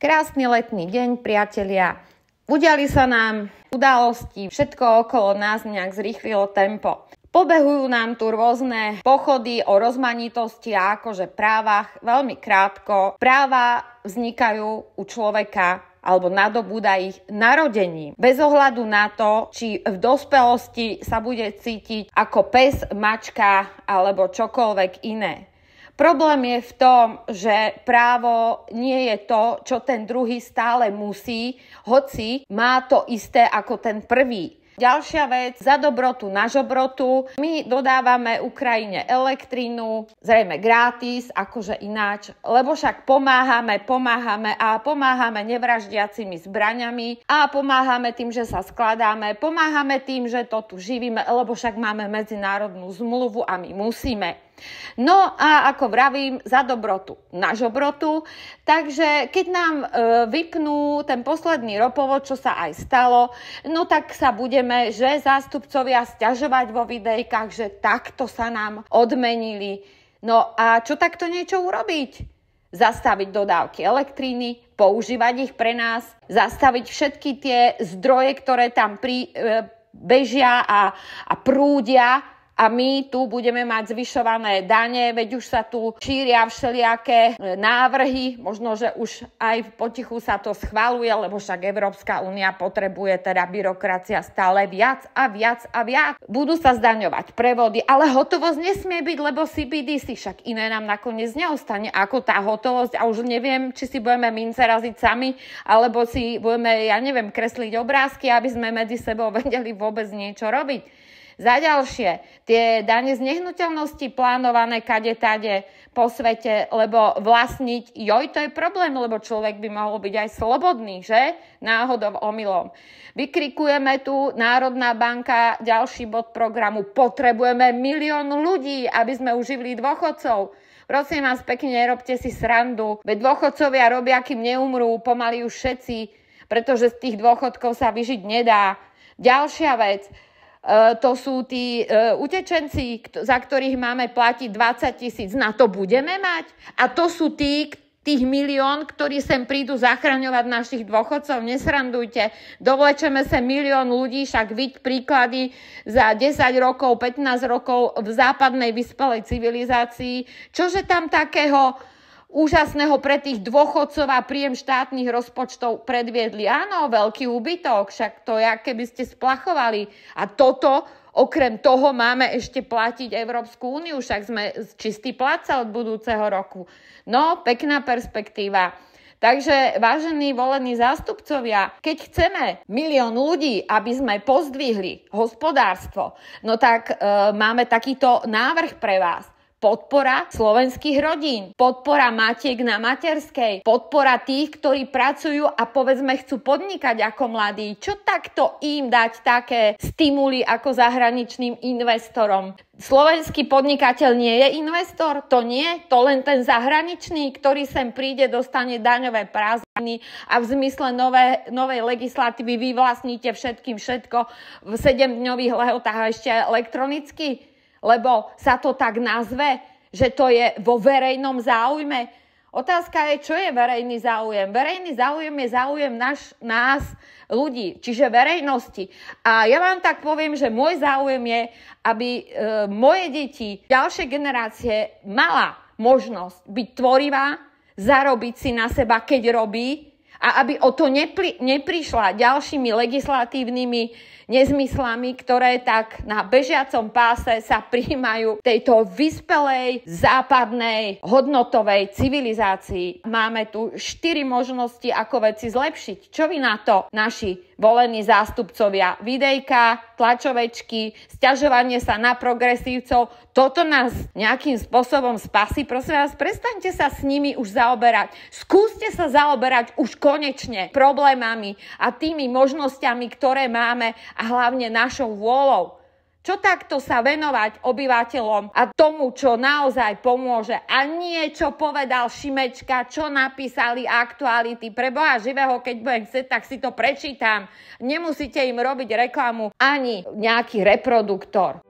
Krásny letný deň, priatelia. Udiali sa nám udalosti, všetko okolo nás nejak zrýchlilo tempo. Pobehujú nám tu rôzne pochody o rozmanitosti a akože právach. Veľmi krátko, práva vznikajú u človeka alebo nadobúda ich narodením. Bez ohľadu na to, či v dospelosti sa bude cítiť ako pes, mačka alebo čokoľvek iné. Problém je v tom, že právo nie je to, čo ten druhý stále musí, hoci má to isté ako ten prvý. Ďalšia vec, za dobrotu na žobrotu. My dodávame Ukrajine elektrínu, zrejme gratis, akože ináč, lebo však pomáhame a pomáhame nevraždiacimi zbraňami a pomáhame tým, že sa skladáme, pomáhame tým, že to tu živíme, lebo však máme medzinárodnú zmluvu a my musíme. No a ako vravím, za dobrotu na žobrotu, takže keď nám vypnú ten posledný ropovod, čo sa aj stalo, no tak sa budeme, že zástupcovia sťažovať vo videjkách, že takto sa nám odmenili. No a čo takto niečo urobiť? Zastaviť dodávky elektriny, používať ich pre nás, zastaviť všetky tie zdroje, ktoré tam bežia a prúdia, a my tu budeme mať zvyšované dane, veď už sa tu šíria všelijaké návrhy, možno, že už aj potichu sa to schvaľuje, lebo však Európska únia potrebuje teda byrokracia stále viac a viac a viac. Budú sa zdaňovať prevody, ale hotovosť nesmie byť, lebo CBDC, však iné nám nakoniec neostane ako tá hotovosť a už neviem, či si budeme mince raziť sami, alebo si budeme, kresliť obrázky, aby sme medzi sebou vedeli vôbec niečo robiť. Za ďalšie, tie dane z nehnuteľnosti plánované kade-tade po svete, lebo vlastniť, to je problém, lebo človek by mohol byť aj slobodný, že? Náhodou omylom. Vykrikujeme tu, Národná banka, ďalší bod programu, potrebujeme 1 milión ľudí, aby sme uživili dôchodcov. Prosím vás pekne, nerobte si srandu, veď dôchodcovia robia, kým neumrú, pomaly už všetci, pretože z tých dôchodkov sa vyžiť nedá. Ďalšia vec, to sú tí utečenci, za ktorých máme platiť 20 000. Na to budeme mať? A to sú tých 1 milión, ktorí sem prídu zachraňovať našich dôchodcov. Nesrandujte. Dovlečeme sa 1 milión ľudí, však vidť príklady za 10 rokov, 15 rokov v západnej vyspelej civilizácii. Čože tam takého úžasného pre tých dôchodcov a príjem štátnych rozpočtov predviedli. Áno, veľký úbytok, však to je, keby ste splachovali. A toto, okrem toho, máme ešte platiť Európsku úniu, však sme čistý pláca od budúceho roku. No, pekná perspektíva. Takže, vážení volení zástupcovia, keď chceme 1 milión ľudí, aby sme pozdvihli hospodárstvo, no tak máme takýto návrh pre vás. Podpora slovenských rodín, podpora matiek na materskej, podpora tých, ktorí pracujú a povedzme chcú podnikať ako mladí. Čo takto im dať také stimuly ako zahraničným investorom? Slovenský podnikateľ nie je investor? To nie? To len ten zahraničný, ktorý sem príde, dostane daňové prázdniny a v zmysle novej legislatívy vy vlastníte všetko v 7-dňových lehotách a ešte elektronicky? Lebo sa to tak nazve, že to je vo verejnom záujme. Otázka je, čo je verejný záujem. Verejný záujem je záujem nás, ľudí, čiže verejnosti. A ja vám tak poviem, že môj záujem je, aby moje deti, ďalšie generácie mala možnosť byť tvorivá, zarobiť si na seba, keď robí, a aby o to neprišla ďalšími legislatívnymi nezmyslami, ktoré tak na bežiacom páse sa prijímajú tejto vyspelej, západnej, hodnotovej civilizácii. Máme tu 4 možnosti, ako veci zlepšiť. Čo vy na to, naši volení zástupcovia? Videjka, tlačovečky, sťažovanie sa na progresívcov. Toto nás nejakým spôsobom spasí. Prosím vás, prestaňte sa s nimi už zaoberať. Skúste sa zaoberať už konečne problémami a tými možnosťami, ktoré máme a hlavne našou vôľou. Čo takto sa venovať obyvateľom a tomu, čo naozaj pomôže a nie čo povedal Šimečka, čo napísali aktuality. Pre Boha živého, keď budem chcieť, tak si to prečítam. Nemusíte im robiť reklamu ani nejaký reproduktor.